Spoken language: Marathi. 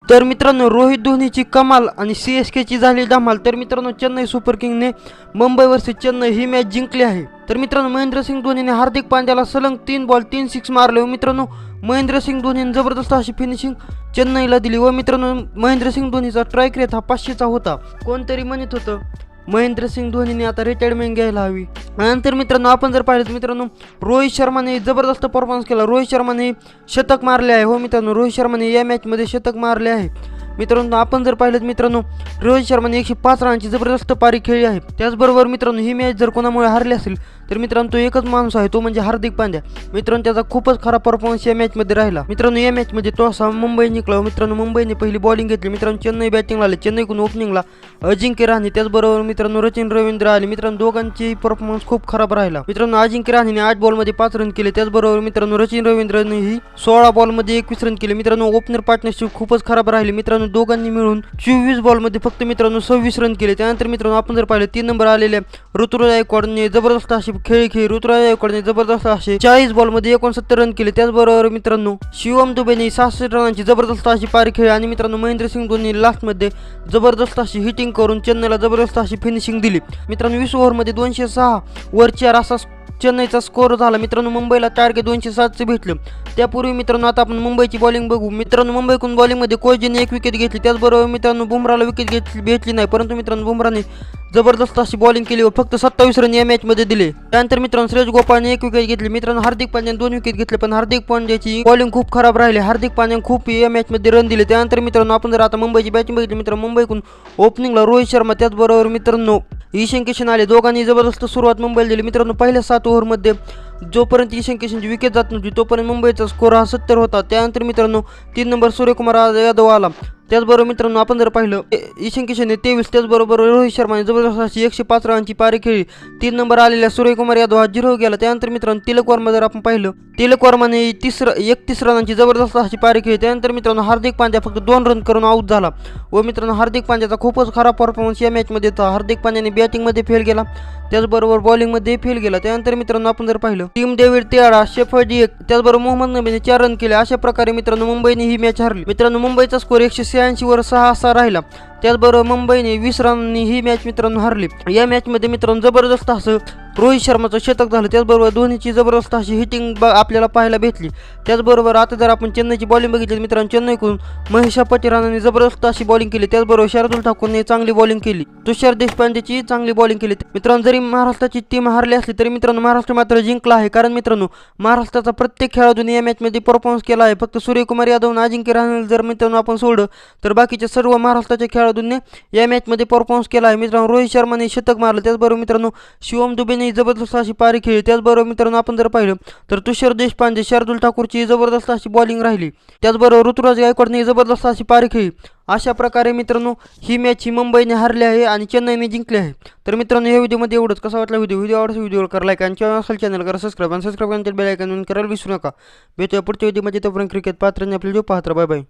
तर मित्रांनो रोहित धोनीची कमाल आणि CSKची झाली धमाल। तर मित्रांनो चेन्नई सुपर किंगने मुंबई वर्सेस चेन्नई ही मॅच जिंकली आहे। तर मित्रांनो महेंद्रसिंग धोनीने हार्दिक पांड्याला सलग 3 बॉल 3 सिक्स मारले। मित्रांनो महेंद्रसिंग धोनीने जबरदस्त अशी फिनिशिंग चेन्नईला दिली। व मित्रांनो महेंद्रसिंग धोनीचा स्ट्राईक रेट हा 500चा होता। कोणतरी म्हणत होतं महेंद्रसिंग धोनीने आता रिटायरमेंट घ्यायला हवी। नंतर मित्रांनो आपण जर पाहिलं मित्रांनो रोहित शर्माने जबरदस्त परफॉर्मन्स केला। रोहित शर्माने शतक मारले आहे। हो मित्रांनो रोहित शर्माने या मॅचमध्ये शतक मारले आहे। मित्रांनो आपण जर पाहिलं मित्रांनो रोहित शर्माने 105 रनांची जबरदस्त पारी खेळली आहे। त्याचबरोबर मित्रांनो ही मॅच जर कोणामुळे हारली असेल तर मित्रांनो तो एकच माणूस आहे, तो म्हणजे हार्दिक पांड्या। मित्रांनो त्याचा खूपच खराब परफॉर्मन्स या मॅचमध्ये राहिला। मित्रांनो या मॅचमध्ये टॉस हा मुंबई जिंकला। मित्रांनो मुंबईने पहिली बॉलिंग घेतली। मित्रांनो चेन्नई बॅटिंगला आले। चेन्नईकडून ओपनिंगला अजिंक्य रहाणे त्याचबरोबर मित्रांनो सचिन रवींद्र आले। मित्रांनो दोघांची परफॉर्मन्स खूप खराब राहिला। मित्रांनो अजिंक्य रहाणेने 8 बॉलमध्ये 5 रन केले। त्याचबरोबर मित्रांनो सचिन रवींद्रने ही 16 बॉलमध्ये 21 रन केले। मित्रांनो ओपनर पार्टनरशिप खूपच खराब राहिली। मित्रांनो दोघांनी मिळून 24 बॉलमध्ये फक्त मित्रांनो 26 रन केले। त्यानंतर मित्रांनो आपण जर पाहिलं 3 नंबर आलेल्या ऋतुराज गायकवाडने जबरदस्त अशी खेळी ऋतुराज गायकवाडने जबरदस्त असे 40 बॉलमध्ये 69 रन केले। त्याचबरोबर मित्रांनो शिवम दुबेने 66 रनांची जबरदस्त अशी पारी खेळली आणि मित्रांनो महेंद्रसिंग धोनी लास्टमध्ये जबरदस्त अशी हिटिंग करून चेन्नईला जबरदस्त अशी फिनिशिंग दिली। मित्रांनो 20 ओव्हरमध्ये 206 वर 4 असा चेन्नईचा स्कोर झाला। मित्रांनो मुंबईला टार्गेट 207चे भेटलं। त्यापूर्वी मित्रांनो आता आपण मुंबईची बॉलिंग बघू। मित्रांनो मुंबईकडून बॉलिंगमध्ये कोहलीने 1 विकेट घेतली। त्याचबरोबर मित्रांनो बुमराला विकेट भेटली नाही, परंतु मित्रांनो बुमराने जबरदस्त अशी बॉलिंग केली व फक्त 27 रन या मॅचमध्ये दिले। त्यानंतर मित्रांनो श्रेयस गोपाळने 1 विकेट घेतली। मित्रांनो हार्दिक पांड्याने 2 विकेट घेतले, पण हार्दिक पांड्याची बॉलिंग खूप खराब राहिली। हार्दिक पांड्याने खूप या मॅचमध्ये रन दिले। त्यानंतर मित्रांनो आपण जर आता मुंबईची बॅटिंग बघितली मित्रांनो मुंबईकडून ओपनिंगला रोहित शर्मा त्याचबरोबर मित्रांनो ईशान किशन आले। दोघांनी जबरदस्त सुरुवात मुंबईला दिली। मित्रांनो पहिल्या 7 ओव्हरमध्ये जोपर्यंत ईशान किशनची विकेट जात नव्हती तोपर्यंत मुंबईचा स्कोर हा 70 होता। त्यानंतर मित्रांनो 3 नंबर सूर्यकुमार यादव आला। त्याचबरोबर मित्रांनो आपण जर पाहिलं ईशान किशनने 23, त्याचबरोबर रोहित शर्माने जबरदस्त अशी 105 रनांची पारी खेळली। 3 नंबर आलेल्या सूर्यकुमार यादव हा 0 गेला। त्यानंतर मित्रांनो तिलक वर्मा जर आपण पाहिलं तिलक वर्माने 31 रनांची जबरदस्त अशी पारी खेळली। त्यानंतर मित्रांनो हार्दिक पांड्या फक्त 2 रन करून आऊट झाला व मित्रांनो हार्दिक पांड्याचा खूपच खराब परफॉर्मन्स या मॅचमध्ये होता। हार्दिक पांड्याने बॅटिंगमध्ये फेल गेला त्याचबरोबर बॉलिंगमध्ये फेल गेला। त्यानंतर मित्रांनो आपण जर पाहिलं टीम डेव्हिड तेआडा शेफर्ड 1 त्याचबरोबर मोहम्मद नबीने 4 रन केले। अशा प्रकारे मित्रांनो मुंबईने ही मॅच हरली। मित्रांनो मुंबईचा स्कोर 186 वर 6 असा राहिला। त्याचबरोबर मुंबईने 20 रनांनी ही मॅच मित्रांनो हरली। या मॅचमध्ये मित्रांनो जबरदस्त असं रोहित शर्माचं शतक झालं। त्याचबरोबर धोनीची जबरदस्त अशी हिटिंग आपल्याला पाहायला भेटली। त्याचबरोबर आता जर आपण चेन्नईची बॉलिंग बघितली मित्रांनो चेन्नईकडून महेश पटेराने जबरदस्त अशी बॉलिंग केली। त्याचबरोबर शार्दुल ठाकूरने चांगली बॉलिंग केली। तुषार देशपांडेची चांगली बॉलिंग केली। मित्रांनो जरी महाराष्ट्राची टीम हारली असली तरी मित्रांनो महाराष्ट्र मात्र जिंकला आहे, कारण मित्रांनो महाराष्ट्राचा प्रत्येक खेळाडूने या मॅचमध्ये परफॉर्मन्स केला आहे। फक्त सूर्यकुमार यादव आणि अजिंक्य रहाणे जर मित्रांनो आपण सोडलं तर बाकीच्या सर्व महाराष्ट्राच्या खेळाडूंनी या मॅचमध्ये परफॉर्मन्स केला आहे। मित्रांनो रोहित शर्माने शतक मारलं। त्याचबरोबर मित्रांनो शिवम दुबेने जबरदस्त अशी पारी खेळली। त्याचबरोबर मित्रांनो आपण जर पाहिलं तर तुषार देशपांडे शार्दुल ठाकूरची जबरदस्त अशी बॉलिंग राहिली। त्याचबरोबर ऋतुराज गायकवाडने जबरदस्त अशी पारी खेळली। अशा प्रकारे मित्रांनो ही मॅच ही मुंबईने हारली आहे आणि चेन्नईने जिंकली आहे। तर मित्रांनो या व्हिडिओमध्ये एवढंच। कसा वाटला व्हिडिओ आवडला व्हिडिओवर करा लाईक आणि चॅनल करा सबस्क्राईब आणि सबस्क्राईब करायला बेल आयकॉन करायला विसरू नका। भेटूया पुढच्या व्हिडिओमध्ये। तोपर्यंत क्रिकेट पाहत राहा, आपले व्हिडिओ पाहत राहा। Bye bye.